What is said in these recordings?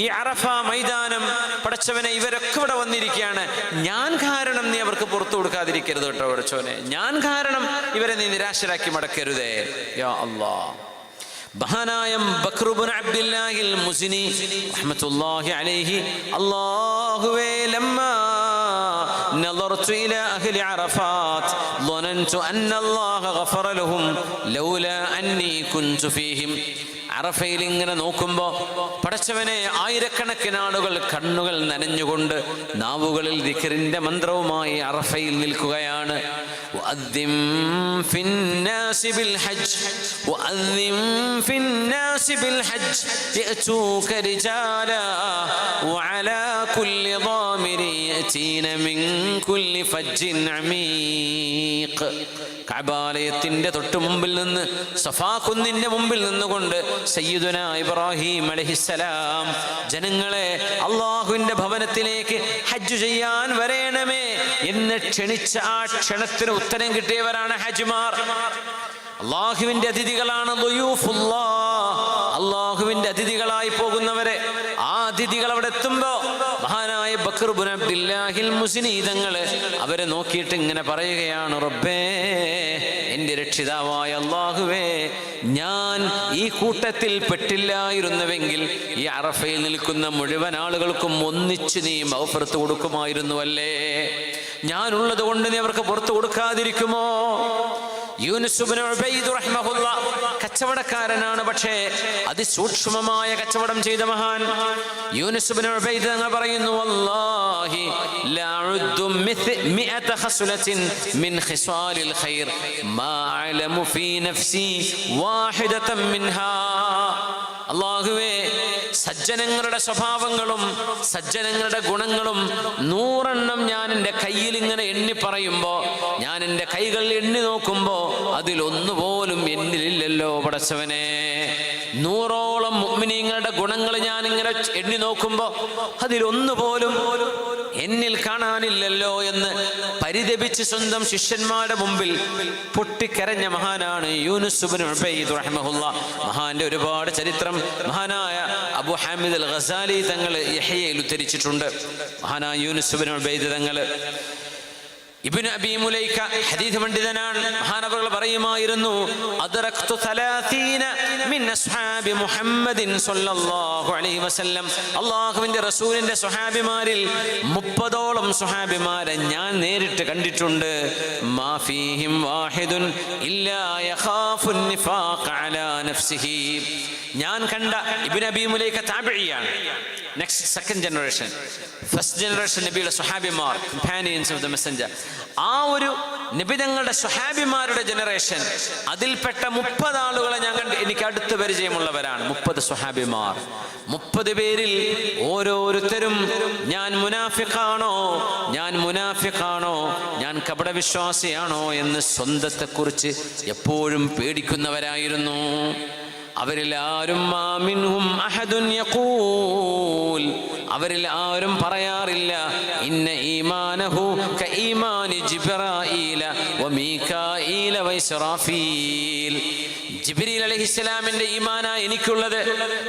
ഈ അറഫ മൈതാനം, പടച്ചവനെ ഇവരൊക്കെ ഇവിടെ വന്നിരിക്കുകയാണ്, ഞാൻ കാരണം നീ അവർക്ക് പുറത്തു കൊടുക്കാതിരിക്കരുത് കേട്ടോ പടച്ചവനെ, ഞാൻ കാരണം ഇവരെ നീ നിരാശരാക്കി മടക്കരുതേ യാ അല്ലാഹ്. മഹാനായ ബക്ർ ഇബ്നു അബ്ദുല്ലാഹിൽ മുസ്നി റഹ്മത്തുള്ളാഹി അലൈഹി, അല്ലാഹുവേ ലമ്മാ നളർതു ഇലാ അഹ്ലി അറഫാത്ത് ളനൻതു അന്ന അല്ലാഹ ഗഫറ ലഹും ലൗലാ അന്നി കുൻതു ഫീഹിം. അറഫയിൽ ഇങ്ങനെ നോക്കുമ്പോ പടച്ചവനെ ആയിരക്കണക്കിന് ആളുകൾ കണ്ണുകൾ നനഞ്ഞുകൊണ്ട് നാവുകളിൽ ദിക്റിന്റെ മന്ത്രവുമായി അറഫയിൽ നിൽക്കുകയാണ്. വഅദ്ദിം ഫിന്നാസി ബിൽ ഹജ്ജ് വഅദ്ദിം ഫിന്നാസി ബിൽ ഹജ്ജ് യഅതൂക റിജാലാ വഅലാ കുല്ലി ളാമിരി യഅതീന മിൻ കുല്ലി ഫജ്ജിൻ അമീഖ്. കഅബാലയത്തിന്റെ തൊട്ടു മുമ്പിൽ നിന്ന്, സഫാ കുന്നിന്റെ മുമ്പിൽ നിന്നുകൊണ്ട് സയ്യിദുനാ ഇബ്രാഹിം അലൈഹിസ്സലാം ജനങ്ങളെ അള്ളാഹുവിന്റെ ഭവനത്തിലേക്ക് ഹജ്ജ് ചെയ്യാൻ വരേണമേ എന്ന് ക്ഷണിച്ച ആ ക്ഷണത്തിന് ഉത്തരം കിട്ടിയവരാണ് ഹജ്ജിമാർ. അള്ളാഹുവിന്റെ അതിഥികളാണ് അള്ളാഹുവിന്റെ അതിഥികളായി പോകുന്നവരെ. ആ അതിഥികൾ അവിടെ എത്തുമ്പോ മഹാനായ ബക്ർ ഇബ്നു അബ്ദുല്ലാഹിൽ മുസ്നി തങ്ങള് അവരെ നോക്കിയിട്ട് ഇങ്ങനെ പറയുകയാണ്, റബ്ബേ, എന്റെ രക്ഷിതാവായ അള്ളാഹുവേ, ഞാൻ ഈ കൂട്ടത്തിൽ പെട്ടില്ലായിരുന്നുവെങ്കിൽ ഈ അറഫയിൽ നിൽക്കുന്ന മുഴുവൻ ആളുകൾക്കും ഒന്നിച്ച് നീ മഗ്ഫിറത്ത് കൊടുക്കുമായിരുന്നുവല്ലേ. ഞാനുള്ളത് കൊണ്ട് നീ അവർക്ക് പുറത്തു കൊടുക്കാതിരിക്കുമോ? യൂനുസ് ഇബ്നു ഉബൈദ് റഹിമഹുല്ലാഹ് കച്ചവടക്കാരനാണ്, പക്ഷേ അതിസൂക്ഷ്മമായ കച്ചവടം ചെയ്ത മഹാൻ. യൂനുസ് ഇബ്നു ഉബൈദ് തങ്ങൾ പറയുന്നു, വല്ലാഹി ലാ ഉദ്ദു മിഅത ഖസ്ലത്തിൻ മിൻ ഖിസാലിൽ ഖൈർ മാ അഅലമു ഫീ നഫ്സി വാഹിദതൻ മിൻഹാ. അല്ലാഹുവേ, സജ്ജനങ്ങളുടെ സ്വഭാവങ്ങളും സജ്ജനങ്ങളുടെ ഗുണങ്ങളും 100 ഞാൻ എൻ്റെ കയ്യിൽ ഇങ്ങനെ എണ്ണി പറയുമ്പോ, ഞാൻ എൻ്റെ കൈകൾ എണ്ണി നോക്കുമ്പോ അതിലൊന്നുപോലും എന്നിലില്ലല്ലോ പടച്ചവനെ. 100ഓളം മുഅ്മിനീങ്ങളുടെ ഗുണങ്ങൾ ഞാൻ ഇങ്ങനെ എണ്ണി നോക്കുമ്പോ അതിലൊന്നുപോലും എന്നിൽ കാണാനില്ലല്ലോ എന്ന് പരിതപിച്ച് സ്വന്തം ശിഷ്യന്മാരുടെ മുമ്പിൽ പൊട്ടിക്കരഞ്ഞ മഹാനാണ് യൂനുസ് ഇബ്നു ഉബൈദ് റഹിമഹുല്ലാഹ്. മഹാന്റെ ഒരുപാട് ചരിത്രം മഹാനായ അബൂ ഹാമിദ് അൽ ഗസാലി തങ്ങൾ യഹ്യയിൽ ഉദ്ധരിച്ചിട്ടുണ്ട്. മഹാനായ യൂനുസ് ഇബ്നു ഉബൈദ് തങ്ങൾ ഇബ്നു അബീ മുലൈക ഹദീസ് പണ്ഡിതനാണ്. മഹാനവറുകൾ പറയുമായിരുന്നു, അദ്റഖ്തു 30 മിൻ അസ്ഹാബി മുഹമ്മദിൻ സ്വല്ലല്ലാഹു അലൈഹി വസല്ലം. അല്ലാഹുവിന്റെ റസൂലിന്റെ സ്വഹാബിമാരിൽ 30ഓളം സ്വഹാബിമാരെ ഞാൻ നേരിട്ട് കണ്ടിട്ടുണ്ട്. മാ ഫീഹിം വാഹിദുൻ ഇല്ലാ യഖാഫു നിഫാഖ അലാ നഫ്സിഹി. ഞാൻ കണ്ട ഇബ്നു അബീ മുലൈക താബിഇയാണ്. Next second generation, first generation നബിയുടെ സ്വഹാബിമാർ, കമ്പാനിയൻസ് ഓഫ് ദ മെസ്സഞ്ചർ. ആ ഒരു നബിതങ്ങളുടെ സ്വഹാബിമാരുടെ ജനറേഷൻ, അതിൽപ്പെട്ട 30 ആളുകളെ ഞാൻ കണ്ട്, എനിക്ക് അടുത്ത പരിചയമുള്ളവരാണ് 30 സ്വഹാബിമാർ. 30 പേരിൽ ഓരോരുത്തരും ഞാൻ മുനാഫിഖാണോ, ഞാൻ കപടവിശ്വാസിയാണോ എന്ന് സ്വന്തത്തെക്കുറിച്ച് എപ്പോഴും പേടിക്കുന്നവരായിരുന്നു. അവരിൽ ആരും മാമിൻഹും അഹദുൻ യഖൂൽ, അവരിൽ ആരും പറയാറില്ല ഇന്ന ഈമാനഹു കഈമാനി ജിബ്രായീല വമീകായീല വഇസ്റാഫീൽ. ജിബ്രീൽ അലൈഹിസ്സലാമിന്റെ ഈമാനാ എനിക്കുള്ളത്,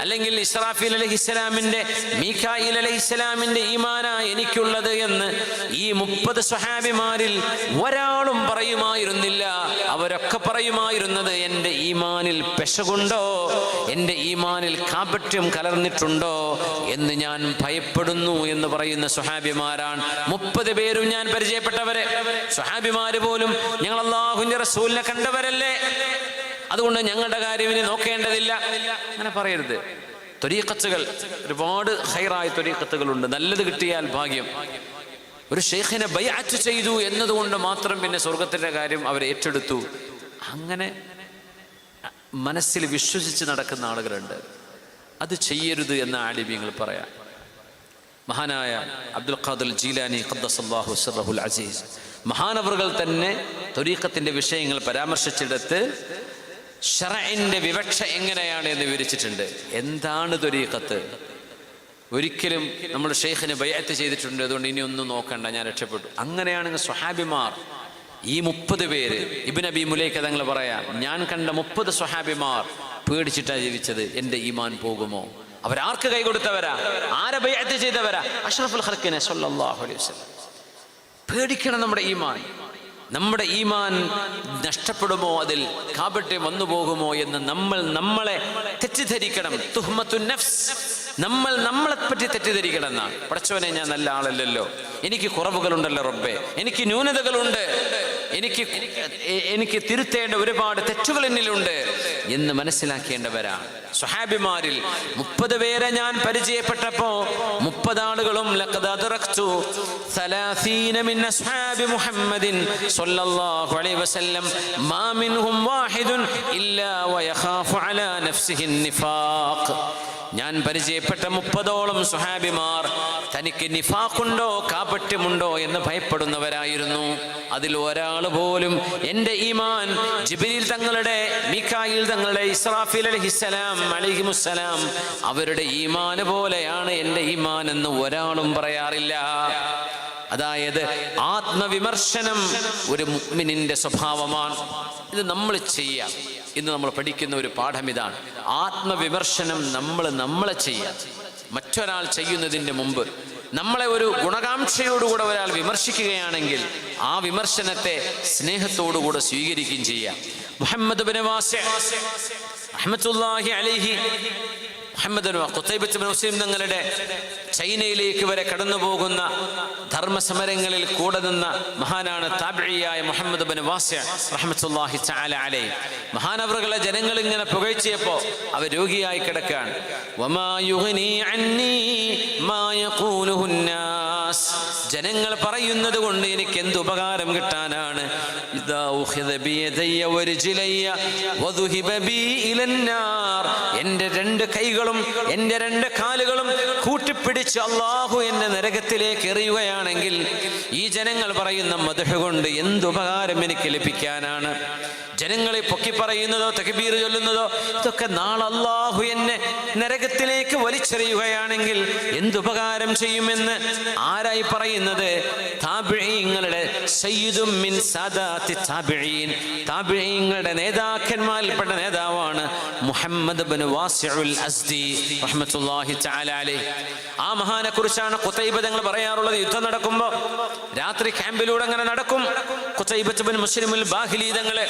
അല്ലെങ്കിൽ ഇസ്രാഫീൽ അലൈഹിസ്സലാമിന്റെ, മീകായീൽ അലൈഹിസ്സലാമിന്റെ ഈമാനാ എനിക്കുള്ളത് എന്ന് ഈ 30 സ്വഹാബിമാരിൽ ഒരാളും പറയുമായിരുന്നില്ല. അവരൊക്കെ പറയുമായിരുന്നത്, എൻ്റെ ഈമാനിൽ പെശകുണ്ടോ, എൻ്റെ ഈമാനിൽ കാപട്യം കലർന്നിട്ടുണ്ടോ എന്ന് ഞാൻ ഭയപ്പെടുന്നു എന്ന് പറയുന്ന സ്വഹാബിമാരാണ് 30 പേരും. ഞാൻ പരിചയപ്പെട്ടവരെ സ്വഹാബിമാര് പോലും ഞങ്ങൾ അല്ലാഹുവിന്റെ റസൂലിനെ കണ്ടവരല്ലേ, അതുകൊണ്ട് ഞങ്ങളുടെ കാര്യം ഇനി നോക്കേണ്ടതില്ല, അങ്ങനെ പറയരുത്. ത്വരീഖത്തുകൾ, ഒരുപാട് ഖൈറായ ത്വരീഖത്തുകളുണ്ട്. നല്ലത് കിട്ടിയാൽ ഭാഗ്യം. ഒരു ഷെയ്ഖിനെ ബൈഅത്ത് ചെയ്തു എന്നതുകൊണ്ട് മാത്രം പിന്നെ സ്വർഗത്തിന്റെ കാര്യം അവർ ഏറ്റെടുത്തു, അങ്ങനെ മനസ്സിൽ വിശ്വസിച്ച് നടക്കുന്ന ആളുകളുണ്ട്. അത് ചെയ്യരുത് എന്ന ആലിമീങ്ങൾ പറയാം. മഹാനായ അബ്ദുൽ ഖാദിർ ജീലാനി ഖദ്ദസല്ലാഹു സിർറഹുൽ അസീസ് മഹാനവറുകൾ തന്നെ ത്വരീഖത്തിന്റെ വിഷയങ്ങൾ പരാമർശിച്ചെടുത്ത് ശറഇന്റെ വിവക്ഷ എങ്ങനെയാണ് എന്ന് വിവരിച്ചിട്ടുണ്ട്. എന്താണ് ത്വരീഖത്ത്? ഒരിക്കലും നമ്മൾ ഷെയ്ഖിനെ ബൈഅത്ത് ചെയ്തിട്ടുണ്ട്, അതുകൊണ്ട് ഇനി ഒന്നും നോക്കണ്ട, ഞാൻ രക്ഷപ്പെട്ടു. അങ്ങനെയാണെങ്കിൽ സ്വഹാബിമാർ ഈ 30 പേര്, ഇബ്നു അബീ മുലൈക തങ്ങൾ പറയാം, ഞാൻ കണ്ട 30 സ്വഹാബിമാർ പേടിച്ചിട്ടാണ് ജീവിച്ചത്. എൻ്റെ ഈമാൻ പോകുമോ? അവരാർക്ക് കൈ കൊടുത്തവരാ? ആരെ ബൈഅത്ത് ചെയ്തവരാ? അഷ്റഫുൽ ഖൽഖിനെ സ്വല്ലല്ലാഹു അലൈഹി വസല്ലം. പേടിക്കണം നമ്മുടെ ഈമാൻ നഷ്ടപ്പെടുമോ, അതിൽ കാപട്യം വന്നു പോകുമോ എന്ന് നമ്മളെ തെറ്റിദ്ധരിക്കണം. തുഹ്മത്തുൻ നഫ്സ്, നമ്മളെ പറ്റി തെറ്റിദ്ധരിക്കണം എന്നാണ്. പടച്ചവനെ, ഞാൻ നല്ല ആളല്ലല്ലോ, എനിക്ക് കുറവുകളുണ്ടല്ലോ റബ്ബേ, എനിക്ക് ന്യൂനതകളുണ്ട്, എനിക്ക് തിരുത്തേണ്ട ഒരുപാട് തെറ്റുകൾ എന്നിലുണ്ട് എന്ന് മനസ്സിലാക്കേണ്ടവരാണ്. സ്വഹാബിമാരിൽ 30 പേരെ ഞാൻ പരിചയപ്പെട്ടപ്പോ 30 ആളുകളും ലഖദ് അദ്റക്തു 30 മിൻ അസ്ഹാബി മുഹമ്മദിൻ സ്വല്ലല്ലാഹു അലൈഹി വസല്ലം മാ മിൻഹും വാഹിദുൻ ഇല്ലാ വയഖാഫു അലാ നഫ്സിഹി നിഫാഖ്. ഞാൻ പരിചയപ്പെട്ട 30ഓളം സ്വഹാബിമാർ തനിക്ക് നിഫാഖുണ്ടോ, കാപട്യമുണ്ടോ എന്ന് ഭയപ്പെടുന്നവരായിരുന്നു. അതിൽ ഒരാൾ പോലും എൻ്റെ ഈമാൻ ജിബ്രീൽ തങ്ങളുടെ, മീകായിൽ തങ്ങളുടെ, ഇസ്രാഫീൽ അലൈഹിമുസ്സലാം അവരുടെ ഈമാൻ പോലെയാണ് എൻ്റെ ഈമാൻ എന്ന് ഒരാളും പറയാറില്ല. അതായത് ആത്മവിമർശനം ഒരു മുഅ്മിനിന്റെ സ്വഭാവമാണ്. ഇത് നമ്മൾ ചെയ്യാം. ഇന്ന് നമ്മൾ പഠിക്കുന്ന ഒരു പാഠം ഇതാണ്. ആത്മവിമർശനം നമ്മളെ ചെയ്യാം. മറ്റൊരാൾ ചെയ്യുന്നതിൻ്റെ മുമ്പ് നമ്മളെ ഒരു ഗുണകാംക്ഷയോടുകൂടെ ഒരാൾ വിമർശിക്കുകയാണെങ്കിൽ ആ വിമർശനത്തെ സ്നേഹത്തോടുകൂടെ സ്വീകരിക്കുകയും ചെയ്യാം. മുഹമ്മദ് ഇബ്നു വാസിഅ റഹ്മത്തുള്ളാഹി അലൈഹി, മുഹമ്മദ് ഖുതൈബത്ത് ഇബ്നു മുസ്ലിം തങ്ങളുടെ ചൈനയിലേക്ക് വരെ കടന്നു പോകുന്ന ധർമ്മസമരങ്ങളിൽ കൂടെ നിന്ന മഹാനാണ് താബിഈയായ മുഹമ്മദ് ഇബ്നു വാസിഅ റഹ്മത്തുള്ളാഹി തആല അലൈഹി. മഹാനവറുകളെ ജനങ്ങൾ ഇങ്ങനെ പുകഴ്ത്തിയപ്പോ അവർ രോഗിയായി കിടക്കുകയാണ്. വമാ യുഗ്നി അന്നി മാ യഖൂലുഹു നാസ്, ജനങ്ങൾ പറയുന്നത് കൊണ്ട് എനിക്ക് എന്ത് ഉപകാരം കിട്ടാനാണ്? ഇദാ ഉഖിദ ബിയദയ്യ വരിജ്ലയ്യ വദുഹിബ ബി ഇലന്നാർ, എൻ്റെ 2 കൈകളും എൻ്റെ 2 കാലുകളും കൂട്ടിപ്പിടിച്ച് അല്ലാഹു എന്നെ നരകത്തിലേക്ക് എറിയുകയാണെങ്കിൽ ഈ ജനങ്ങൾ പറയുന്ന മദ്ഹ് കൊണ്ട് എന്തുപകാരം എനിക്ക് ലഭിക്കാനാണ്? ജനങ്ങളെ പൊക്കി പറയുന്നതോ തക്ബീർ ചൊല്ലുന്നതോ ഇതൊക്കെ നാളെ അല്ലാഹു എന്നെ നരകത്തിലേക്ക് വലിച്ചെറിയുകയാണെങ്കിൽ എന്തുപകാരം ചെയ്യുമെന്ന് ആരായി പറയുന്നത്? താബിഈങ്ങളുടെ സയ്യിദും മിൻ സാദാത്തി താബിഈൻ, താബിഈങ്ങളുടെ നേതാക്കന്മാരിൽപ്പെട്ട നേതാവാണ് മുഹമ്മദ് ഇബ്നു വാസിഉൽ അസ്ദി റഹ്മത്തുള്ളാഹി തആല അലൈഹി. ആ മഹാനെ കുറിച്ചാണ് ഖുതൈബ തങ്ങൾ പറയാറുള്ളത്. യുദ്ധം നടക്കുമ്പോൾ രാത്രി ക്യാമ്പിലൂടെ അങ്ങനെ നടക്കും. ഖുതൈബത്ത് ഇബ്നു മുസ്ലിമുൽ ബാഹിലി തങ്ങളെ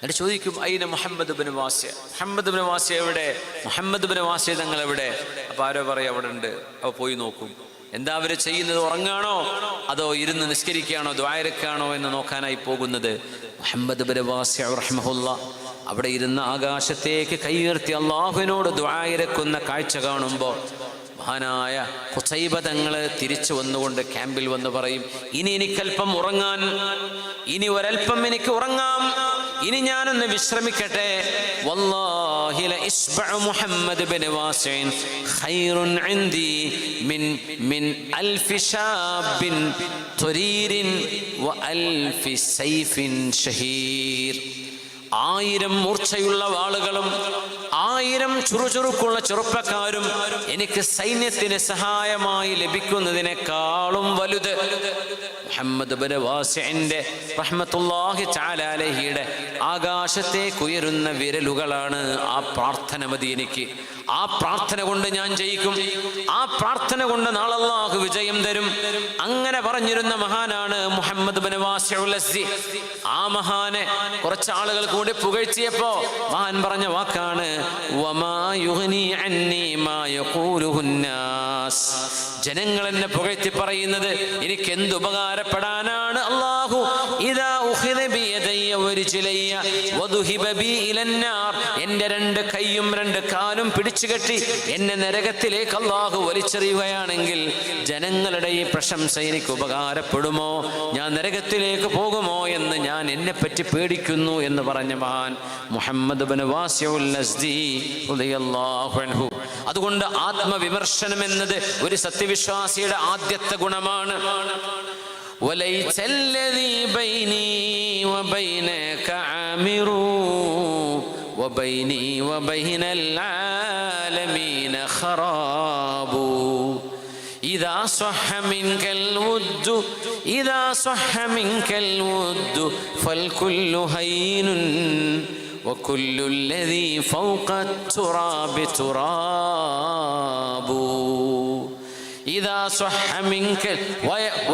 എന്നിട്ട് ചോദിക്കും, അയ്ന മുഹമ്മദ് ഇബ്നു വാസിഅ, മുഹമ്മദ് ഇബ്നു വാസിഅ എവിടെ? മുഹമ്മദ് ഇബ്നു വാസിഅ തങ്ങൾ എവിടെ? അപ്പൊ ആരോ പറയും അവിടെ ഉണ്ട്. അപ്പോൾ പോയി നോക്കും. എന്താ അവർ ചെയ്യുന്നത്? ഉറങ്ങാണോ അതോ ഇരുന്ന് നിസ്കരിക്കുകയാണോ ദുആയിരക്കാണോ എന്ന് നോക്കാനായി പോകുന്നത്. മുഹമ്മദ് ഇബ്നു വാസിഅ റഹ്മഹുല്ലാഹ് അവിടെ ഇരുന്ന് ആകാശത്തേക്ക് കൈയുയർത്തി അല്ലാഹുവിനോട് ദുആയിരക്കുന്ന കാഴ്ച കാണുമ്പോൾ മഹാനായ ഖുതൈബ തങ്ങൾ തിരിച്ചു വന്നുകൊണ്ട് ക്യാമ്പിൽ വന്ന് പറയും, ഇനി എനിക്കല്പം ഉറങ്ങാൻ, ഇനി ഒരൽപ്പം എനിക്ക് ഉറങ്ങാം, ഇനി ഞാനൊന്ന് വിശ്രമിക്കട്ടെ. വല്ലാഹി ല ഇസ്ബഉ മുഹമ്മദ് ഇബ്നു വാസിഇൻ ഖൈറുൻ ഇൻദി മിൻ അൽഫി ശാബിൻ തുരീരിൻ വ അൽഫി സൈഫിൻ ഷഹീർ. 1000 മൂർച്ചയുള്ള വാളുകളും 1000 ചുറുചുറുക്കുള്ള ചെറുപ്പക്കാരും എനിക്ക് സൈന്യത്തിന് സഹായമായി ലഭിക്കുന്നതിനേക്കാളും വലുത് മുഹമ്മദ് ഇബ്നു വാസിഇന്റെ റഹ്മത്തുള്ളാഹി തആല അലൈഹിയുടെ ആകാശത്തേക്ക് ഉയരുന്ന വിരലുകളാണ്. ആ പ്രാർത്ഥന മതി എനിക്ക്. ആ പ്രാർത്ഥന കൊണ്ട് ഞാൻ ജയിക്കും. ആ പ്രാർത്ഥന കൊണ്ട് നാളെ അല്ലാഹു വിജയം തരും. അങ്ങനെ പറഞ്ഞിരുന്ന മഹാനാണ് മുഹമ്മദ് ഇബ്നു വാസിഉൽ അസ്ദി. ആ മഹാനെ കുറച്ച് ആളുകൾ കൂടി പുകഴ്ത്തിയപ്പോ മഹാൻ പറഞ്ഞ വാക്കാണ്, വമാ യുഗ്നി അന്നി മാ യഖൂലുഹു നാസ്. ജനങ്ങൾ എന്നെ പുകഴ്ത്തി പറയുന്നത് എനിക്ക് എന്ത് ഉപകാരപ്പെടാനാണ്? അല്ലാഹു ഇദാ ഉഖിദ ബിയദയ്യ വരിജ്ലയ്യ വദുഹിബ ബി ഇലന്നാർ, എൻ്റെ 2 കൈയും 2 കാലും പിടിച്ചുകെട്ടി എന്നെ നരകത്തിലേക്ക് അല്ലാഹു വലിച്ചെറിയുകയാണെങ്കിൽ ജനങ്ങളുടെ ഈ പ്രശംസ എനിക്ക് ഉപകാരപ്പെടുമോ? ഞാൻ നരകത്തിലേക്ക് പോകുമോ എന്ന് ഞാൻ എന്നെപ്പറ്റി പേടിക്കുന്നു എന്ന് പറഞ്ഞ മഹാൻ മുഹമ്മദ് ഇബ്നു വാസിഉൽ അസ്ദി റളിയല്ലാഹു അൻഹു. അതുകൊണ്ട് ആത്മവിമർശനം എന്നത് ഒരു സത്യവിശ്വാസിയുടെ ആദ്യത്തെ ഗുണമാണ്. വലൈസ അല്ലദീ ബൈനി വബൈനക ആമിറു വബൈനി വബൈനൽ ആലമീന ഖറാബു ഇദാ സ്വഹ മിൻകൽ വുദ്ദു ഇദാ സ്വഹ മിൻകൽ വുദ്ദു ഫൽകുല്ലു ഹൈനുൻ വകുല്ലുല്ലദീ ഫൗഖ തുറാബി തുറാബു ഇദാ സ്വഹ മിൻക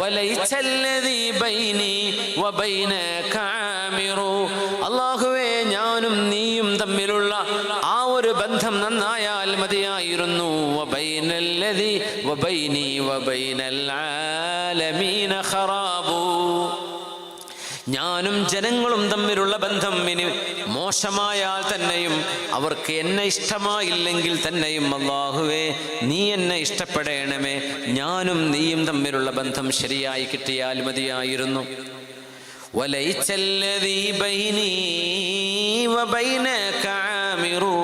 വലൈസല്ലദീ ബൈനി വബൈനക ആമിറു. അല്ലാഹുവേ, ഞാനും നീയും തമ്മിലുള്ള ആ ഒരു ബന്ധം നന്നായാൽ മതിയായിരുന്നു. വബൈനല്ലദീ വബൈനി വബൈനൽ ആലമീന ഖറാബു. ഞാനും ജനങ്ങളും തമ്മിലുള്ള ബന്ധം ഇനി മോശമായാൽ തന്നെയും, അവർക്ക് എന്നെ ഇഷ്ടമായില്ലെങ്കിൽ തന്നെയും, അല്ലാഹുവേ നീ എന്നെ ഇഷ്ടപ്പെടണമേ. ഞാനും നീയും തമ്മിലുള്ള ബന്ധം ശരിയായി കിട്ടിയാൽ മതിയായിരുന്നു. വലൈസല്ലദീ ബൈനി വബൈനക ആമിറു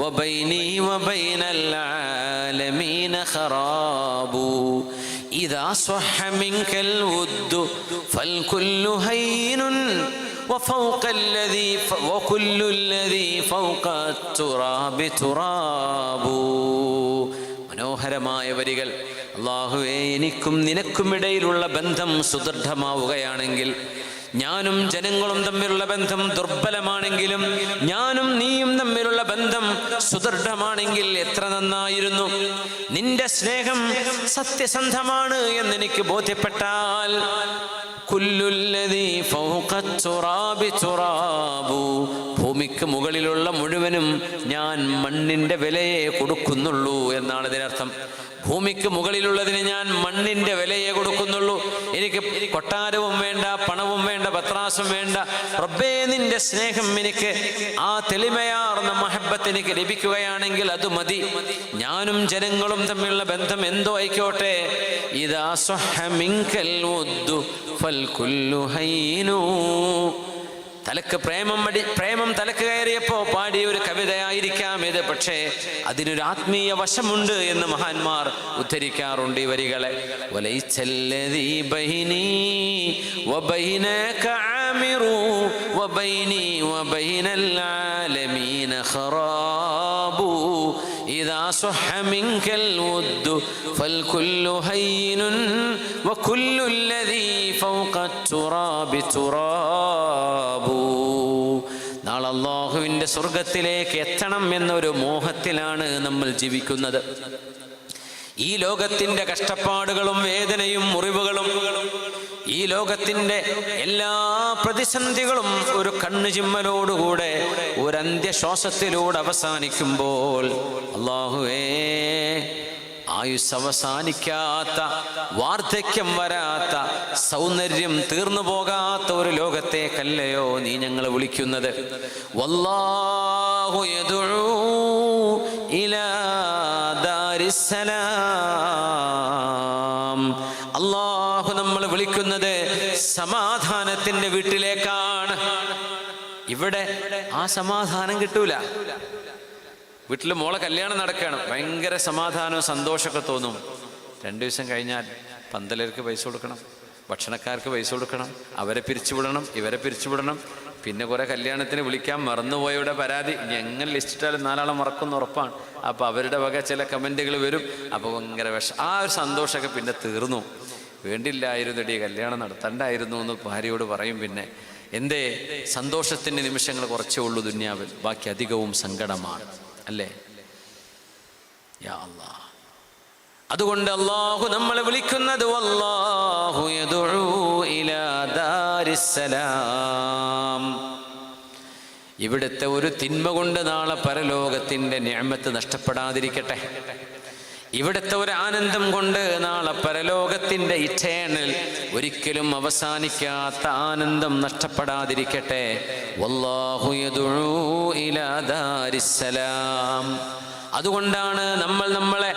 വബൈനി വബൈനൽ ആലമീന ഖറാബു ഇദാ സ്വഹ മിൻകൽ വുദ്ദു ഫൽകുല്ലു ഹയ്യിനുൻ വകുല്ലുല്ലദീ ഫൗഖ തുറാബി തുറാബു. മനോഹരമായ വരികൾ. അല്ലാഹുവേ, എനിക്കും നിനക്കുമിടയിലുള്ള ബന്ധം സുദൃഢമാവുകയാണെങ്കിൽ, ഞാനും ജനങ്ങളും തമ്മിലുള്ള ബന്ധം ദുർബലമാണെങ്കിലും ഞാനും നീയും തമ്മിലുള്ള ബന്ധം സുദൃഢമാണെങ്കിൽ എത്ര നന്നായിരുന്നു. നിന്റെ സ്നേഹം സത്യസന്ധമാണ് എന്നെനിക്ക് ബോധ്യപ്പെട്ടാൽ, കുല്ലുല്ലദീ ഫൗഖ തുറാബി തുറാബു, ഭൂമിക്ക് മുകളിലുള്ള മുഴുവനും ഞാൻ മണ്ണിന്റെ വിലയെ കൊടുക്കുന്നുള്ളൂ എന്നാണ് ഇതിനർത്ഥം. ഭൂമിക്ക് മുകളിലുള്ളതിന് ഞാൻ മണ്ണിന്റെ വിലയെ കൊടുക്കുന്നുള്ളൂ. എനിക്ക് കൊട്ടാരവും വേണ്ട, പണവും വേണ്ട, പത്രാസും വേണ്ട. റബ്ബേ, നിന്റെ സ്നേഹം എനിക്ക്, ആ തെളിമയാർന്ന മഹബ്ബത്ത് എനിക്ക് ലഭിക്കുകയാണെങ്കിൽ അത് മതി. ഞാനും ജനങ്ങളും തമ്മിലുള്ള ബന്ധം എന്തോ ആയിക്കോട്ടെ. ഇദാ സ്വഹ മിൻകൽ വുദ്ദു ഫൽകുല്ലു ഹയ്യിനു. തലക്ക് പ്രേമം തലക്ക് കയറിയപ്പോ പാടിയ ഒരു കവിതയായിരിക്കാം ഇത്. പക്ഷേ അതിനൊരു ആത്മീയ വശമുണ്ട് എന്ന് മഹാന്മാർ ഉദ്ധരിക്കാറുണ്ട് ഈ വരികളെ. വലൈസല്ലദീ ബൈനി വബൈനക ആമിറു വബൈനി വബൈനൽ ആലമീന ഖറാബു ഇദാ സ്വഹ മിൻകൽ വുദ്ദു ഫൽകുല്ലു ഹയ്യിനുൻ വകുല്ലുല്ലദീ ഫൗഖ തുറാബി തുറാബു. നാളെ അല്ലാഹുവിൻ്റെ സ്വർഗത്തിലേക്ക് എത്തണം എന്നൊരു മോഹത്തിലാണ് നമ്മൾ ജീവിക്കുന്നത്. ഈ ലോകത്തിൻ്റെ കഷ്ടപ്പാടുകളും വേദനയും മുറിവുകളും, ഈ ലോകത്തിൻ്റെ എല്ലാ പ്രതിസന്ധികളും ഒരു കണ്ണുചിമ്മലോടുകൂടെ ഒരു അന്ത്യശ്വാസത്തിലൂടെ അവസാനിക്കുമ്പോൾ, അല്ലാഹുവേ, ആയുസ് അവസാനിക്കാത്ത, വാർദ്ധക്യം വരാത്ത, സൗന്ദര്യം തീർന്നു പോകാത്ത ഒരു ലോകത്തേക്കല്ലയോ നീ ഞങ്ങളെ വിളിക്കുന്നത്? വല്ലാഹു യദ്ഉ ഇലാ ദാരിസ്സലാം. അല്ലാഹു നമ്മളെ വിളിക്കുന്നത് സമാധാനത്തിന്റെ വീട്ടിലേക്കാണ്. ഇവിടെ ആ സമാധാനം കിട്ടൂല. വീട്ടിൽ മോളെ കല്യാണം നടക്കുകയാണ്, ഭയങ്കര സമാധാനവും സന്തോഷമൊക്കെ തോന്നും. 2 ദിവസം കഴിഞ്ഞാൽ പന്തലർക്ക് പൈസ കൊടുക്കണം, ഭക്ഷണക്കാർക്ക് പൈസ കൊടുക്കണം, അവരെ പിരിച്ചുവിടണം, ഇവരെ പിരിച്ചുവിടണം. പിന്നെ കുറെ കല്യാണത്തിന് വിളിക്കാൻ മറന്നുപോയവിടെ പരാതി. ഇനി എങ്ങനെ ലിസ്റ്റിട്ടാലും 4 ആളെ മറക്കുന്ന ഉറപ്പാണ്. അപ്പോൾ അവരുടെ വക ചില കമൻറ്റുകൾ വരും. അപ്പോൾ ഭയങ്കര ആ ഒരു സന്തോഷമൊക്കെ പിന്നെ തീർന്നു. വേണ്ടില്ലായിരുന്നു ഇടി, കല്യാണം നടത്തണ്ടായിരുന്നു എന്ന് ഭാര്യയോട് പറയും. പിന്നെ എന്തേ, സന്തോഷത്തിൻ്റെ നിമിഷങ്ങൾ കുറച്ചേ ഉള്ളൂ ദുന്യാവിൽ, ബാക്കി അധികവും സങ്കടമാണ്, അല്ലേ? യാ അല്ലാഹ്, അതുകൊണ്ട് അല്ലാഹു നമ്മളെ വിളിക്കുന്നത് വല്ലാഹു യദ്ഉ ഇലാ ദാരിസ്സലാം. ഇവിടുത്തെ ഒരു തിന്മ കൊണ്ട് നാളെ പരലോകത്തിൻ്റെ നിഅമത്ത് നഷ്ടപ്പെടാതിരിക്കട്ടെ. ഇവിടുത്തെ ഒരു ആനന്ദം കൊണ്ട് നാളെ പരലോകത്തിൻ്റെ ഇറ്റേണൽ ഒരിക്കലും അവസാനിക്കാത്ത ആനന്ദം നഷ്ടപ്പെടാതിരിക്കട്ടെ. വല്ലാഹു യദ്ഉ ഇലാ ദാരിസ്സലാം. അതുകൊണ്ടാണ് നമ്മൾ നമ്മളെ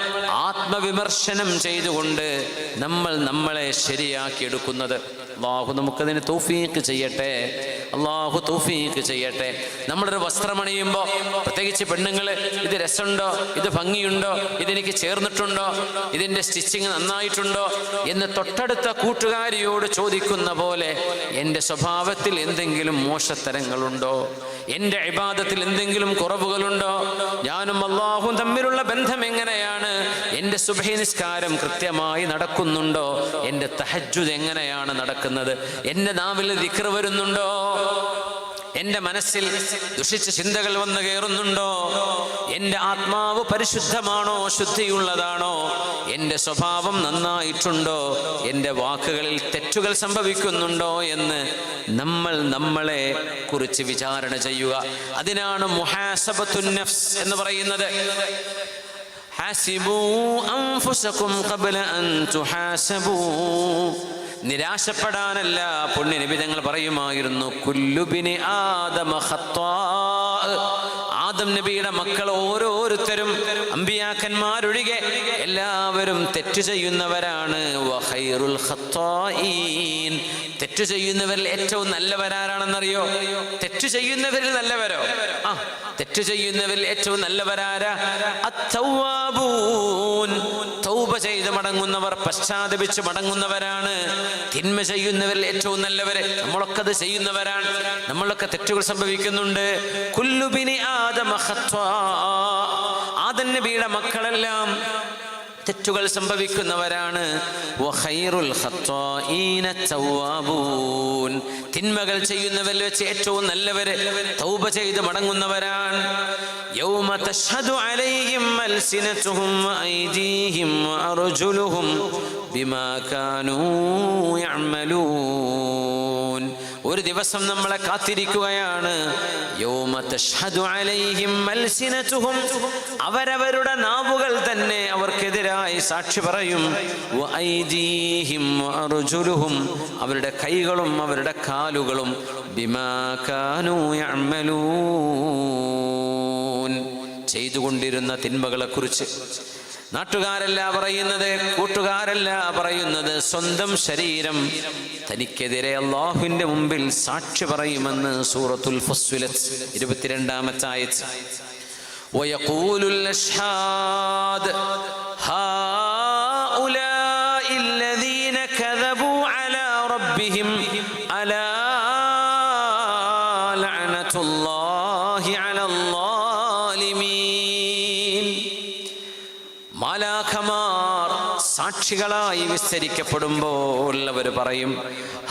ആത്മവിമർശനം ചെയ്തുകൊണ്ട് നമ്മൾ നമ്മളെ ശരിയാക്കിയെടുക്കുന്നത്. അല്ലാഹു നമുക്കതിന് തൗഫീഖ് ചെയ്യട്ടെ. അല്ലാഹു തൗഫീഖ് ചെയ്യട്ടെ. നമ്മളൊരു വസ്ത്രമണിയുമ്പോൾ, പ്രത്യേകിച്ച് പെണ്ണുങ്ങൾ, ഇത് രസമുണ്ടോ, ഇത് ഭംഗിയുണ്ടോ, ഇതെനിക്ക് ചേർന്നിട്ടുണ്ടോ, ഇതിൻ്റെ സ്റ്റിച്ചിങ് നന്നായിട്ടുണ്ടോ എന്ന് തൊട്ടടുത്ത കൂട്ടുകാരിയോട് ചോദിക്കുന്ന പോലെ എൻ്റെ സ്വഭാവത്തിൽ എന്തെങ്കിലും മോശത്തരങ്ങളുണ്ടോ, എൻ്റെ ഇബാദത്തിൽ എന്തെങ്കിലും കുറവുകളുണ്ടോ, ഞാനും അല്ലാഹും തമ്മിലുള്ള ബന്ധം എങ്ങനെയാണ്, എൻ്റെ സുബ്ഹി നിസ്കാരം കൃത്യമായി നടക്കുന്നുണ്ടോ, എൻ്റെ തഹജ്ജുദ് എങ്ങനെയാണ് നടക്കുന്നത്, എൻ്റെ നാവിൽ ദിക്ർ വരുന്നുണ്ടോ, എൻ്റെ മനസ്സിൽ ദുഷിച്ച ചിന്തകൾ വന്നു കയറുന്നുണ്ടോ? എൻ്റെ ആത്മാവ് പരിശുദ്ധമാണോ, ശുദ്ധിയുള്ളതാണോ? എൻ്റെ സ്വഭാവം നന്നായിട്ടുണ്ടോ? എൻ്റെ വാക്കുകളിൽ തെറ്റുകൾ സംഭവിക്കുന്നുണ്ടോ എന്ന് നമ്മൾ നമ്മളെ കുറിച്ച് വിചാരണ ചെയ്യുക. അതിനാണ് മുഹാസബത്തുൻ നഫ്സ് എന്ന് പറയുന്നത്. ഹാസിബൂ അൻഫുസകും ഖബ്ല അൻ തുഹാസബൂ. നിരാശപ്പെടാനല്ല, പുണ്യനബി തങ്ങൾ പറയുമായിരുന്നു, കുല്ലു ബിനി ആദമ ഖത്താ. ആദം നബിയുടെ മക്കൾ ഓരോരുത്തരും, അമ്പിയാക്കന്മാരൊഴികെ എല്ലാവരും തെറ്റ് ചെയ്യുന്നവരാണ്. വഖൈറുൽ ഖത്താഈൻ. തെറ്റ് ചെയ്യുന്നവരിൽ ഏറ്റവും നല്ലവരാരാണെന്നറിയോ? തെറ്റ് ചെയ്യുന്നവരിൽ നല്ലവരോ? തെറ്റ് ചെയ്യുന്നവരിൽ ഏറ്റവും നല്ലവരാരാ? അത്തൗവാബൂൻ. തൗബ ചെയ്ത് മടങ്ങുന്നവർ, പശ്ചാത്തപിച്ച് മടങ്ങുന്നവരാണ്. തിന്മ ചെയ്യുന്നവരിൽ ഏറ്റവും നല്ലവര്. നമ്മളൊക്കെ അത് ചെയ്യുന്നവരാണ്. നമ്മളൊക്കെ തെറ്റുകൾ സംഭവിക്കുന്നുണ്ട്. കുല്ലു ബിനി ആദമ ഖത്താ. ആദം നബിയുടെ മക്കളെല്ലാം തെറ്റുകൾ സംഭവിക്കുന്നവരാണ്. വഖൈറുൽ ഖത്താഈന തവ്വാബൂൻ. തിന്മകൾ ചെയ്യുന്നവരിൽ വെച്ച് ഏറ്റവും നല്ലവര് തൗബ ചെയ്ത് മടങ്ങുന്നവരാണ്. യൗമ തശ്ഹദു അലൈഹിം അൽസിനതുഹും വഅയ്ദീഹിം വഅർജുലുഹും ബിമാ കാനൂ യഅമലൂൻ. ഒരു ദിവസം നമ്മളെ കാത്തിരിക്കുകയാണ്. യൗമ തശ്ഹദു അലൈഹിം അൽസിനതുഹും. അവരവരുടെ നാവുകൾ തന്നെ അവർക്കെതിരായി സാക്ഷി പറയും. വഅയ്ദീഹിം വഅർജുലുഹും. അവരുടെ കൈകളും അവരുടെ കാലുകളും ബിമാ കാനൂ യഅമലൂൻ. ചെയ്തുകൊണ്ടിരുന്ന തിന്മകളെ കുറിച്ച് നാട്ടുകാരല്ല പറയുന്നത്, കൂട്ടുകാരല്ല പറയുന്നത്, സ്വന്തം ശരീരം തനിക്കെതിരെ അല്ലാഹുവിന്റെ മുമ്പിൽ സാക്ഷി പറയുമെന്ന് സൂറത്തുൽ ഫസ്വിലത്ത് 22-ാമത്തെ ആയത്ത്. വയഖൂലുൽ അശ്ഹാദ് ഹാഉലാഇ അല്ലദീന കദബൂ അലാ റബ്ബിഹിം അലാ ലഅനതുല്ലാഹി അലൽ ളാലിമീൻ. മാലാഖമാർ സാക്ഷികളായി വിസ്തരിക്കപ്പെടുമ്പോൾ അവർ പറയും,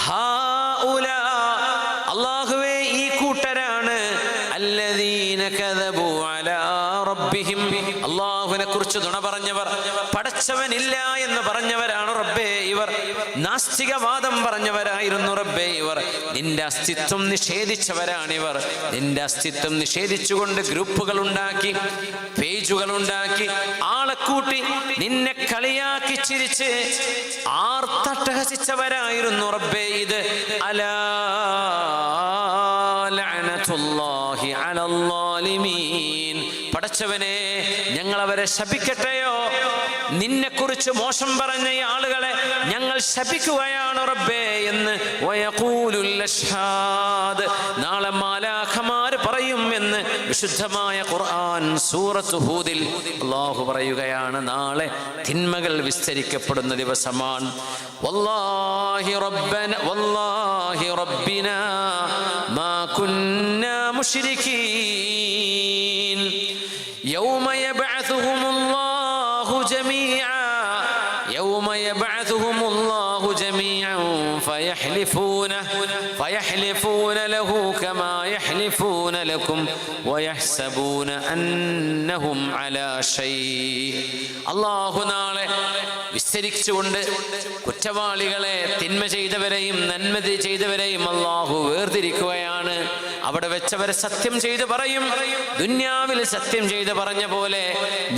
ഹാഉലാ, അല്ലാഹുവേ ഈ കൂട്ടരാണ്, അല്ലദീന കദബൂ അലാ റബ്ബിഹിം, അല്ലാഹുവിനെ കുറിച്ച് നുണ പറഞ്ഞവർ, പടച്ചവനില്ല എന്ന് പറഞ്ഞവരാണ് റബ്ബേ ഇവർ. നാസ്തികവാദം പറഞ്ഞവരായിരുന്നു റബ്ബേ ഇവർ. നിന്റെ അസ്തിത്വം നിഷേധിച്ചവരാണിവർ. നിന്റെ അസ്തിത്വം നിഷേധിച്ചുകൊണ്ട് ഗ്രൂപ്പുകൾ ഉണ്ടാക്കി, പേജുകൾ ഉണ്ടാക്കി, ആളെ കൂട്ടി നിന്നെ കളിയാക്കി ചിരിച്ച് ആർത്തട്ടഹസിച്ചവരായിരുന്നു റബ്ബേ ഇത്. അലാ ലഅനതുല്ലാഹി അലൽ ളാലിമീൻ. പടച്ചവനെ, ഞങ്ങൾ അവരെ ശപിക്കട്ടെയോ? നിന്നെക്കുറിച്ച് മോശം പറഞ്ഞ ഈ ആളുകളെ ഞങ്ങൾ ശപിക്കുകയാണ് റബ്ബേ എന്ന് വയഖൂലുൽ അശ്ഹാദ്. നാളെ മാലാഖമാർ പറയും എന്ന് വിശുദ്ധമായ ഖുർആൻ സൂറത്ത് ഹൂദിൽ അല്ലാഹു പറയുകയാണ്. നാളെ തിന്മകൾ വിസ്തരിക്കപ്പെടുന്ന ദിവസമാണ്. വല്ലാഹി റബ്ബിനാ മാ കുന്നാ മുശ്രികീൻ യൗമ യബ്അസുഹുമുല്ലാഹു ജമീഅ ജമീഅൻ ഫയഹ്ലിഫൂന ലഹു കമാ യഹ്ലിഫൂന ലക്കും വയഹ്സബൂന അന്നഹും അലാ ശൈഇ. അല്ലാഹു നാളെ വിസ്തരിച്ചുകൊണ്ട് കുറ്റവാളികളെ, തിന്മ ചെയ്തവരെയും നന്മ ചെയ്തവരെയും അല്ലാഹു വേർതിരിക്കുകയാണ്. അവിടെ വെച്ചവരെ സത്യം ചെയ്ത് പറയും. ദുന്യാവിൽ സത്യം ചെയ്ത് പറഞ്ഞ പോലെ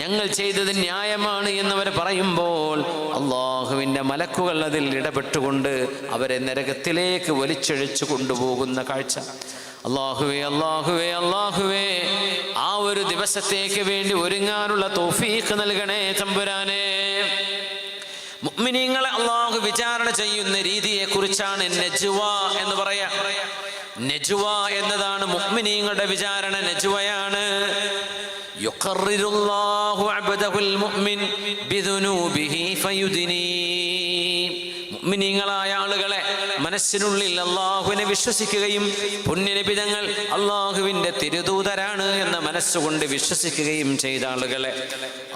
ഞങ്ങൾ ചെയ്തത് ന്യായമാണ് എന്നവർ പറയുമ്പോൾ അല്ലാഹുവിൻ്റെ മലക്കുകൾ അതിൽ ഇടപെട്ടുകൊണ്ട് അവരെ നരകത്തിലേക്ക് വലിച്ചഴിച്ചു കൊണ്ടുപോകുന്ന കാഴ്ച. അല്ലാഹുവേ അല്ലാഹുവേ അല്ലാഹുവേ, ആ ഒരു ദിവസത്തേക്ക് വേണ്ടി ഒരുങ്ങാനുള്ള തൗഫീഖ് നൽകണേ തമ്പുരാനെ. മുഅ്മിനീങ്ങളെ അല്ലാഹു വിചാരണ ചെയ്യുന്ന രീതിയെ കുറിച്ചാണ് നജ്വ എന്ന് പറയാ. നജ്വ എന്നതാണ് മുഅ്മിനീങ്ങളുടെ വിചാരണ. നജ്വയാണ്. യുഖർറിറുല്ലാഹു അബ്ദഹുൽ മുഅ്മിൻ ബിദുനൂബിഹി ഫയുദ്നി. മുഅ്മിനീങ്ങളായ ആളുകളെ മനസ്സിനുള്ളിൽ അള്ളാഹുവിനെ വിശ്വസിക്കുകയും പുണ്യനബി തങ്ങൾ അള്ളാഹുവിൻ്റെ തിരുദൂതരാണ് എന്ന മനസ്സുകൊണ്ട് വിശ്വസിക്കുകയും ചെയ്ത ആളുകളെ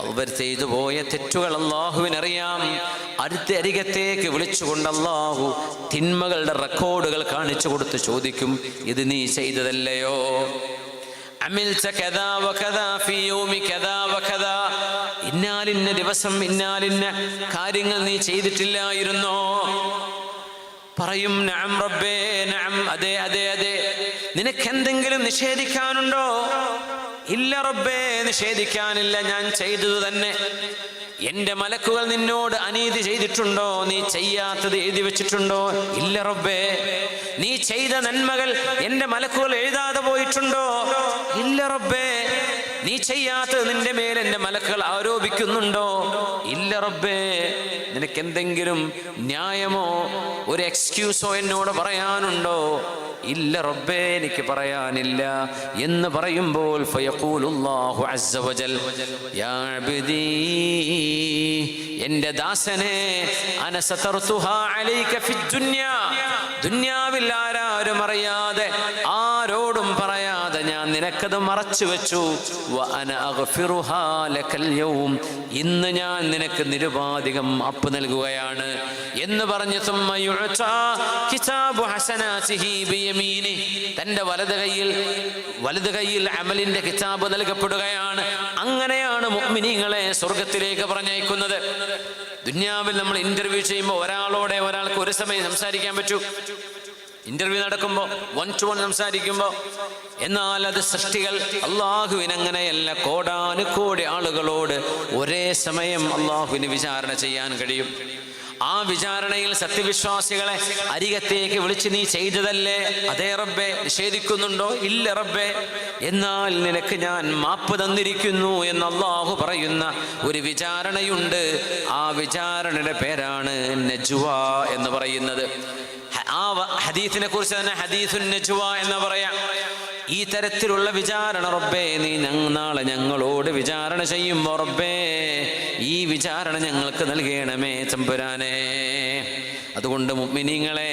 അവർ ചെയ്തു പോയ തെറ്റുകൾ അള്ളാഹുവിനറിയാം. അരികത്തേക്ക് വിളിച്ചുകൊണ്ട് അള്ളാഹു തിന്മകളുടെ റെക്കോർഡുകൾ കാണിച്ചു കൊടുത്ത് ചോദിക്കും, ഇത് നീ ചെയ്തതല്ലയോ? അമിൽത കദാ വകദാ ഫീ യൗമി കദാ വകദാ, ഇന്നാലിന്ന ദിവസം ഇന്നാലിന്ന കാര്യങ്ങൾ നീ ചെയ്തിട്ടില്ലായിരുന്നോ? പറയും നഅം റബ്ബേ, നഅം, അതെ അതെ അതെ. നിനക്കെന്തെങ്കിലും നിഷേധിക്കാനുണ്ടോ? ഇല്ല റബ്ബേ, നിഷേധിക്കാനില്ല, ഞാൻ ചെയ്തതു തന്നെ. എന്റെ മലക്കുകൾ നിന്നോട് അനീതി ചെയ്തിട്ടുണ്ടോ? നീ ചെയ്യാത്തത് എഴുതി വെച്ചിട്ടുണ്ടോ? ഇല്ല റബ്ബേ. നീ ചെയ്ത നന്മകൾ എന്റെ മലക്കുകൾ എഴുതാതെ പോയിട്ടുണ്ടോ? ഇല്ല റബ്ബേ. നീ ചെയ്യാത്തത് നിന്റെ മേൽ എന്റെ മലക്കുകൾ ആരോപിക്കുന്നുണ്ടോ? ഇല്ല റബ്ബേ. നിനക്കെന്തെങ്കിലും ന്യായമോ ഒരു എക്സ്ക്യൂസോ എന്നോട് പറയാനുണ്ടോ? ഇല്ല റബ്ബേ, എനിക്ക് പറയാനില്ല എന്ന് പറയുമ്പോൾ ഫയഖൂലുല്ലാഹു അസ്സ വജൽ, യാ അബ്ദീ, എൻ്റെ ദാസനെ, അന സതർതുഹാ അലൈക ഫിദ്ദുനിയ, ദുനിയാവിൽ ആരും അറിയാതെ ആരോടും പറയാതെ ഞാൻ നിനക്കത് മറച്ചു വെച്ചു. വ അന അഗ്ഫിറുഹാ ലകൽ യൗം, ഇന്ന് ഞാൻ നിനക്ക് നിരുപാധികം അപ്പ് നൽകുകയാണ് എന്ന് പറഞ്ഞു. സുമ്മ യുഅതാ കിതാബു ഹസനാതിഹി ബിയമീനി, തൻ്റെ വലത് കൈയിൽ അമലിന്റെ കിതാബ് നൽകപ്പെടുകയാണ്. അങ്ങനെയാണ് മുഅ്മിനീങ്ങളെ സ്വർഗത്തിലേക്ക് പറഞ്ഞയക്കുന്നത്. ദുനിയാവിൽ നമ്മൾ ഇന്റർവ്യൂ ചെയ്യുമ്പോൾ ഒരാൾക്ക് ഒരു സമയം സംസാരിക്കാൻ പറ്റൂ, ഇന്റർവ്യൂ നടക്കുമ്പോൾ 1 to 1 സംസാരിക്കുമ്പോൾ. എന്നാൽ അത് സൃഷ്ടികൾ അള്ളാഹുവിനങ്ങനെയല്ല, കോടാനുകോടി ആളുകളോട് ഒരേ സമയം അള്ളാഹുവിന് വിചാരണ ചെയ്യാൻ കഴിയും. ആ വിചാരണയിൽ സത്യവിശ്വാസികളെ അരികത്തേക്ക് വിളിച്ച് നീ ചെയ്തതല്ലേ? അതേ റബ്ബേ. നിഷേധിക്കുന്നുണ്ടോ? ഇല്ല റബ്ബേ. എന്നാൽ നിനക്ക് ഞാൻ മാപ്പ് തന്നിരിക്കുന്നു എന്ന് അള്ളാഹു പറയുന്ന ഒരു വിചാരണയുണ്ട്. ആ വിചാരണയുടെ പേരാണ് നജ്വ എന്ന് പറയുന്നത്. ആ ഹദീസിനെ കുറിച്ച് തന്നെ ഹദീസുൻ നജ്വ എന്ന് പറയാം. ഈ തരത്തിലുള്ള വിചാരണ റബ്ബേ, നീ നാളെ ഞങ്ങളോട് വിചാരണ ചെയ്യുമ്പോൾ റബ്ബേ, ഈ വിചാരണ ഞങ്ങൾക്ക് നൽകണമേ തമ്പുരാനെ. അതുകൊണ്ട് മുഅ്മിനീങ്ങളെ,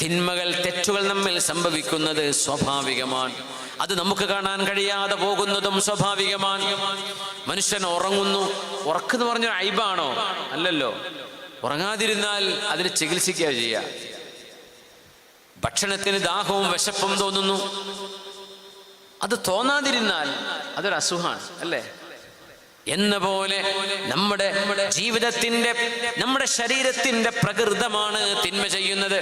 തിന്മകൾ, തെറ്റുകൾ നമ്മിൽ സംഭവിക്കുന്നത് സ്വാഭാവികമാണ്. അത് നമുക്ക് കാണാൻ കഴിയാതെ പോകുന്നതും സ്വാഭാവികമാണ്. മനുഷ്യൻ ഉറങ്ങുന്നു, ഉറക്കെന്ന് പറഞ്ഞ ഐബാണോ? അല്ലല്ലോ. ഉറങ്ങാതിരുന്നാൽ അതിന് ചികിത്സിക്കുക ചെയ്യുക. ഭക്ഷണത്തിന് ദാഹവും വിശപ്പും തോന്നുന്നു, അത് തോന്നാതിരുന്നാൽ അതൊരു അസുഖമാണ്, അല്ലേ? എന്ന പോലെ നമ്മുടെ ജീവിതത്തിന്റെ, നമ്മുടെ ശരീരത്തിന്റെ പ്രകൃതമാണ് തിന്മ ചെയ്യുന്നത്.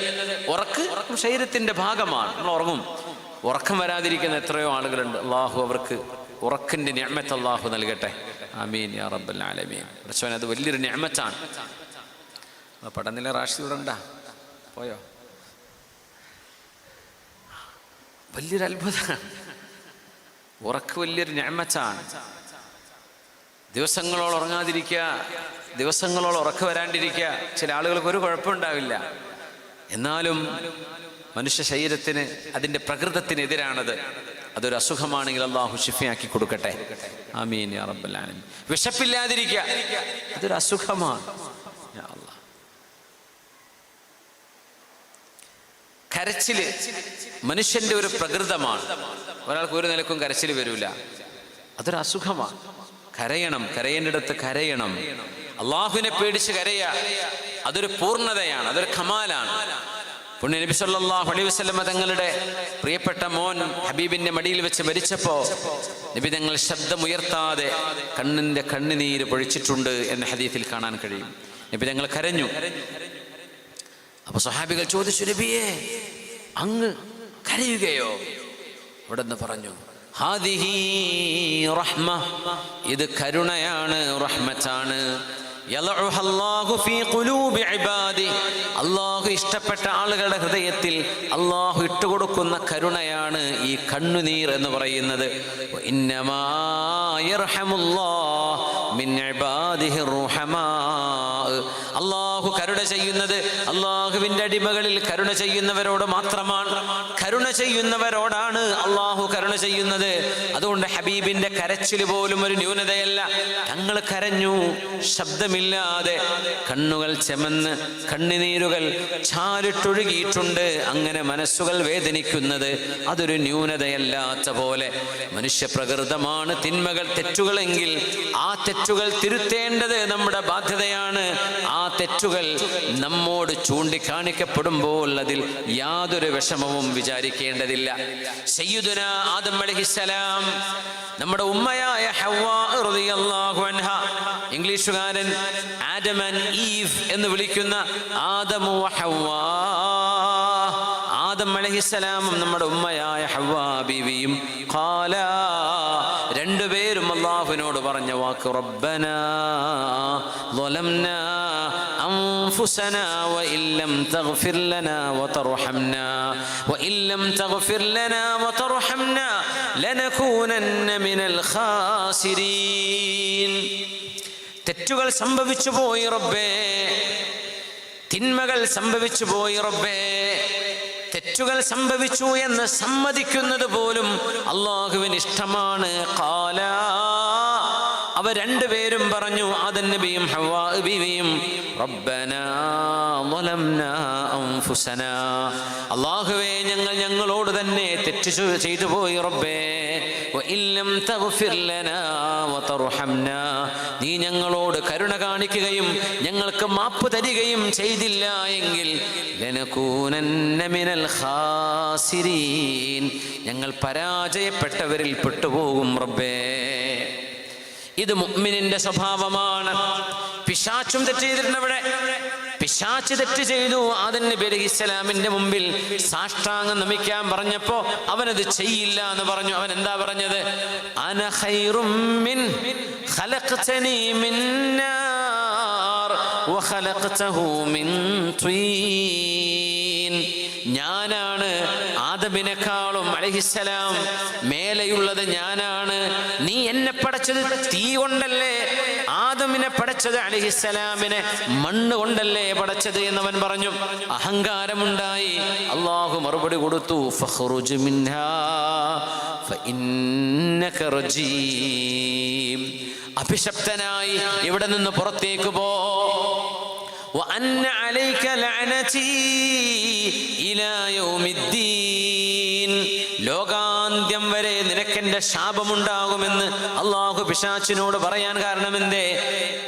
ഉറക്കം ശരീരത്തിന്റെ ഭാഗമാണ്. നമ്മൾ ഉറങ്ങും. ഉറക്കം വരാതിരിക്കുന്ന എത്രയോ ആളുകളുണ്ട്. അള്ളാഹു അവർക്ക് ഉറക്കിന്റെ നിഅമത്ത് അള്ളാഹു നൽകട്ടെ. ആമീൻ യാ റബ്ബൽ ആലമീൻ. റസൂൽ, അത് വലിയൊരു നിഅമത്താണ്. പടനില റാഷിദ് ഉണ്ടാ പോയോ? വലിയൊരു അത്ഭുതമാണ്. ഉറക്ക് വലിയൊരു നിഅമത്താണ്. ദിവസങ്ങളോളം ഉറങ്ങാതിരിക്കുക, ദിവസങ്ങളോളം ഉറക്കം വരാണ്ടിരിക്കുക. ചില ആളുകൾക്ക് ഒരു കുഴപ്പമുണ്ടാവില്ല. എന്നാലും മനുഷ്യ ശരീരത്തിന്, അതിൻ്റെ പ്രകൃതത്തിനെതിരാണത്. അതൊരു അസുഖമാണെങ്കിൽ അള്ളാഹു ശിഫയാക്കി കൊടുക്കട്ടെ. ആമീൻ യാ റബ്ബൽ ആലമീൻ. വിശപ്പില്ലാതിരിക്കുക, അതൊരു അസുഖമാണ്. യാ അല്ലാഹ്. കരച്ചില് മനുഷ്യന്റെ ഒരു പ്രകൃതമാണ്. ഒരാൾക്ക് ഒരു നിലക്കും കരച്ചിൽ വരൂല, അതൊരു അസുഖമാണ്. കരയണം, കരയേണ്ടിടത്ത് കരയണം. അള്ളാഹുവിനെ പേടിച്ച് കരയുക, അതൊരു പൂർണ്ണതയാണ്, അതൊരു കമാലാണ്. പുണ്യ നബി സല്ലല്ലാഹു അലൈഹി വസല്ലം തങ്ങളുടെ പ്രിയപ്പെട്ട മോൻ ഹബീബിന്റെ മടിയിൽ വെച്ച് മരിച്ചപ്പോ നബി തങ്ങൾ ശബ്ദമുയർത്താതെ കണ്ണുനീര് പൊഴിച്ചിട്ടുണ്ട് എന്ന ഹദീസിൽ കാണാൻ കഴിയും. നബി തങ്ങൾ കരഞ്ഞു. അപ്പൊ സ്വഹാബികൾ ചോദിച്ചു, നബിയേ, അങ്ങ് കരയുകയോ? അവിടെ നിന്ന് പറഞ്ഞു, ഹാദിഹി റഹ്മ, ഇത് കരുണയാണ്, റഹ്മത്താണ്. അള്ളാഹു ഇഷ്ടപ്പെട്ട ആളുകളുടെ ഹൃദയത്തിൽ അള്ളാഹു ഇട്ടുകൊടുക്കുന്ന കരുണയാണ് ഈ കണ്ണുനീർ എന്ന് പറയുന്നത്. അള്ളാഹു കരുണ ചെയ്യുന്നത് അള്ളാഹുവിൻ്റെ അടിമകളിൽ കരുണ ചെയ്യുന്നവരോട് മാത്രമാണ്. കരുണ ചെയ്യുന്നവരോടാണ് അള്ളാഹു കരുണ ചെയ്യുന്നത്. അതുകൊണ്ട് ഹബീബിന്റെ കരച്ചിൽ പോലും ഒരു ന്യൂനതയല്ല. തങ്ങൾ കരഞ്ഞു, ശബ്ദമില്ലാതെ, കണ്ണുകൾ ചെമന്ന് കണ്ണുനീരുകൾ ചാലിട്ടൊഴുകിയിട്ടുണ്ട്. അങ്ങനെ മനസ്സുകൾ വേദനിക്കുന്നത് അതൊരു ന്യൂനതയല്ലാത്ത പോലെ മനുഷ്യപ്രകൃതമാണ് തിന്മകൾ, തെറ്റുകളെങ്കിൽ ആ തെറ്റുകൾ തിരുത്തേണ്ടത് നമ്മുടെ ബാധ്യതയാണ്. ആ തെറ്റുകൾ നമ്മോട് ചൂണ്ടിക്കാണിക്കപ്പെടുമ്പോൾ അതിൽ യാതൊരു വിഷമവും വിചാരിക്കേണ്ടതില്ല. സയ്യിദുനാ ആദം അലൈഹിസ്സലാം, നമ്മുടെ ഉമ്മയായ ഹവ്വാ റളിയല്ലാഹു അൻഹ, ഇംഗ്ലീഷുകാരൻ ആദം ആൻഡ് ഈവ് എന്ന് വിളിക്കുന്ന ആദമു ഹവ്വാ, ആദം അലൈഹിസ്സലാമും നമ്മുടെ ഉമ്മയായ ഹവ്വാ ബീവിയും ഖാല, രണ്ടുപേരും അല്ലാഹുവിനോട് പറഞ്ഞ വാക്ക് റബ്ബനാ ളലംനാ അൻഫുസനാ വഇല്ലം തഗ്ഫിർ ലനാ വതർഹംനാ വഇല്ലം തഗ്ഫിർ ലനാ വതർഹംനാ ലനകൂനന്ന മിനൽ ഖാസിരീൻ. തെറ്റുകൾ സംഭവിച്ചു പോയി റബ്ബേ, തിന്മകൾ സംഭവിച്ചു പോയി റബ്ബേ. തെറ്റുകൾ സംഭവിച്ചു എന്ന് സമ്മതിക്കുന്നത് പോലും അള്ളാഹുവിന് ഇഷ്ടമാണ്. ഖാല, അവ രണ്ടുപേരും പറഞ്ഞു, ആദം നബിയും ഹവ്വാ ബീവിയും, റബ്ബനാ ളലംനാ അൻഫുസനാ, അല്ലാഹുവേ ഞങ്ങളോട് തന്നെ തെറ്റ് ചെയ്തു പോയി റബ്ബേ. വഇല്ലം തഗ്ഫിർ ലനാ വതർഹംനാ, നീ ഞങ്ങളോട് കരുണ കാണിക്കുകയും ഞങ്ങൾക്ക് മാപ്പ് തരികയും ചെയ്തില്ല എങ്കിൽ ലനകൂനന്ന മിനൽ ഖാസിരീൻ, ഞങ്ങൾ പരാജയപ്പെട്ടവരിൽ പെട്ടുപോകും റബ്ബേ. ഇത് മുഅ്മിനിന്റെ സ്വഭാവമാണ്. പിശാചും തെറ്റ് ചെയ്തിരുന്നവിടെ, പിശാച് തെറ്റ് ചെയ്തു. ആദം നബി അലൈഹിസ്സലാമിന്റെ മുമ്പിൽ സാഷ്ടാംഗം നമിക്കാൻ പറഞ്ഞപ്പോ അവനത് ചെയ്യില്ല എന്ന് പറഞ്ഞു. അവൻ എന്താ പറഞ്ഞത്? അന ഖൈറും മിൻ ഖലഖതനി മിൻ നാർ വഖലഖതഹു മിൻ തീൻ, ഞാനാണ് ആദമിനെക്കാളും അലൈഹിസ്സലാം മേലെയുള്ളത് ഞാനാണ്. നീ എന്നെ പടച്ചത് തീ കൊണ്ടല്ലേ, ആദമിനെ പടച്ചത് അലൈഹിസ്സലാമിനെ മണ്ണ് കൊണ്ടല്ലേ പടച്ചത് എന്നവൻ പറഞ്ഞു. അഹങ്കാരമുണ്ടായി. അല്ലാഹു മറുപടി കൊടുത്തു, ഫഖ്റുജ് മിൻഹാ ഫഇന്നക റജീം, അഭിശപ്തനായി ഇവിടെ നിന്ന് പുറത്തേക്ക് പോ. വഅന്ന അലൈക ലഅനതി ഇലാ യൗമിദ്ദീൻ, ലോകാന്ത്യം വരെ നിനക്കെന്റെ ശാപമുണ്ടാകുമെന്ന് അള്ളാഹു പിശാചിനോട് പറയാൻ കാരണം എന്തേ?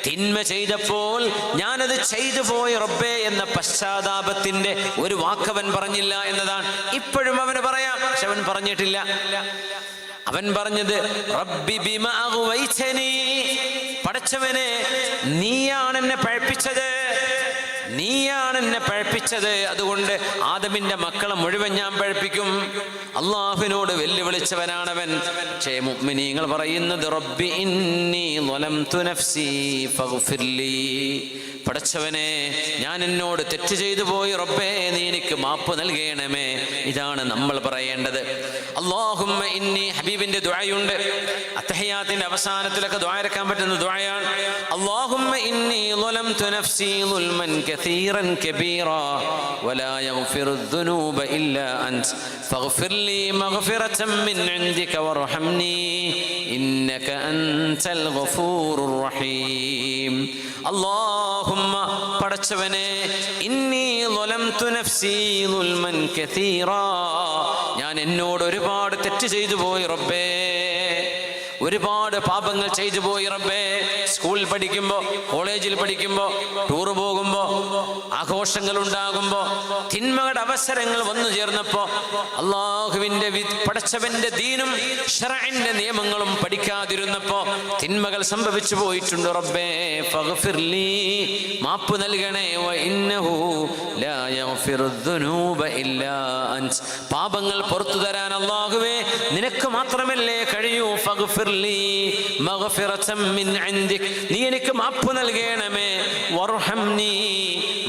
തിന്മ ചെയ്തപ്പോൾ ഞാനത് ചെയ്തു പോയി റബ്ബേ എന്ന പശ്ചാത്താപത്തിന്റെ ഒരു വാക്കവൻ പറഞ്ഞില്ല എന്നതാണ്. ഇപ്പോഴും അവന് പറയാം, പക്ഷെ അവൻ പറഞ്ഞിട്ടില്ല. അവൻ പറഞ്ഞത് റബ്ബി ബിമാ അഗ്വൈതനി, പടച്ചവനെ നീയാണ് എന്നെ പഴപ്പിച്ചത്, നീയാണ് എന്നെ പഴപ്പിച്ചത്, അതുകൊണ്ട് ആദമിന്റെ മക്കളെ മുഴുവൻ ഞാൻ പഴപ്പിക്കും. അള്ളാഹുവിനോട് വെല്ലുവിളിച്ചവനാണവൻ. പക്ഷേ മുഅ്മിനീങ്ങൾ പറയുന്നത് റബ്ബി ഇന്നി ളലംതു നഫ്സി ഫഗ്ഫിർലി, പടച്ചവനെ ഞാൻ എന്നോട് തെറ്റ് ചെയ്തു പോയി റബ്ബേ, നീ എനിക്ക് മാപ്പ് നൽകണമേ. ഇതാണ് നമ്മൾ പറയേണ്ടത്. അല്ലാഹുമ്മ ഇന്നി, ഹബീബിന്റെ ദുആയുണ്ട്, അത്തഹിയാത്തിന്റെ അവസാനത്തിലൊക്കെ ദുആ ഇറക്കാൻ പറ്റുന്ന ദുആയാണ്. അല്ലാഹുമ്മ ഇന്നി ളലംതു നഫ്സി ളുൽമൻ കസീറൻ കബീറാ വലാ യഗ്ഫിറുദ് ദുനൂബ ഇല്ലാ അൻത ഫഗ്ഫിർ ലി മഗ്ഫിറതൻ മിൻ ഇൻദിക വർഹംനി ഇന്നക അൻതൽ ഗഫൂറുർ റഹീം. അല്ലാഹുമ്മ, പടച്ചവനെ, ഇന്നി ളലംതു നഫ്സി ളുൽമൻ കസീറാ, ഞാൻ എന്നോട് ഒരുപാട് തെറ്റ് ചെയ്തു പോയി റബ്ബേ, ഒരുപാട് പാപങ്ങൾ ചെയ്തു പോയി റബ്ബേ. സ്കൂളിൽ പഠിക്കുമ്പോൾ, കോളേജിൽ പഠിക്കുമ്പോൾ, ടൂർ പോകുമ്പോൾ, ആഘോഷങ്ങൾ ഉണ്ടാകുമ്പോൾ, തിന്മകളുടെ അവസരങ്ങൾ വന്നു ചേർന്നപ്പോൾ അള്ളാഹുവിന്റെ പടച്ചവന്റെ ദീനും ശറഇന്റെ നിയമങ്ങളും പഠിക്കാതിരുന്നപ്പോൾ തിന്മകൾ സംഭവിച്ചു പോയിട്ടുണ്ട് റബ്ബേ. ഫഗ്ഫിർലി, മാപ്പ് നൽകണേ. വഇന്നഹു ലാ യഗ്ഫിറുദ് ദുനൂബ ഇല്ലാ അൻത, പാപങ്ങൾ പുറത്തു തരാൻ അല്ലാഹുവേ നിനക്ക് മാത്രമല്ലേ കഴിയൂ. ഫഗ്ഫിർലി മഗ്ഫിറതൻ മിൻ ഇൻദിക്, നീ എനിക്ക് മാപ്പ് നൽകണമേ. വർഹംനി,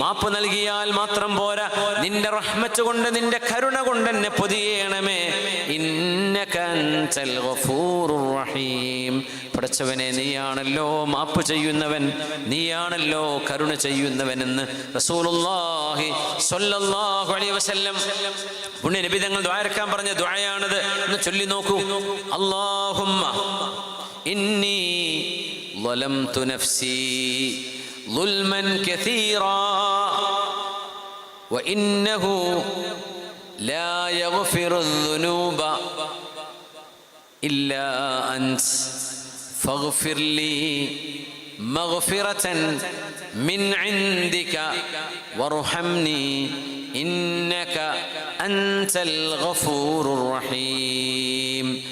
മാപ്പ് നൽകിയാൽ മാത്രം പോരാ, നിന്റെ റഹ്മത്ത് കൊണ്ട്, നിന്റെ കരുണ കൊണ്ട് എന്നെ പൊതിയണമേ. ഇന്നക അൻതൽ ഗഫൂറുർ റഹീം, പടച്ചവനെ നീയാണല്ലോ മാപ്പ് ചെയ്യുന്നവൻ, നീയാണല്ലോ കരുണ ചെയ്യുന്നവനെന്ന് റസൂലുള്ളാഹി സ്വല്ലല്ലാഹു അലൈഹി വസല്ലം പുണ്യ നബി തങ്ങൾ ദുആയിരക്കാൻ പറഞ്ഞ ദുആയാണിത്. എന്ന് ചൊല്ലി നോക്കൂ. അല്ലാഹുമ്മ ഇന്നി ളലംതു നഫ്സി ളുൽമൻ കസീറാ വഇന്നഹു ലാ യഗ്ഫിറുദ്ദുനൂബ ഇല്ലാ അൻത ഫഗ്ഫിർ ലീ മഗ്ഫിറതൻ മിൻ ഇൻദിക വർഹംനി ഇന്നക അൻതൽ ഗഫൂറുർ റഹീം.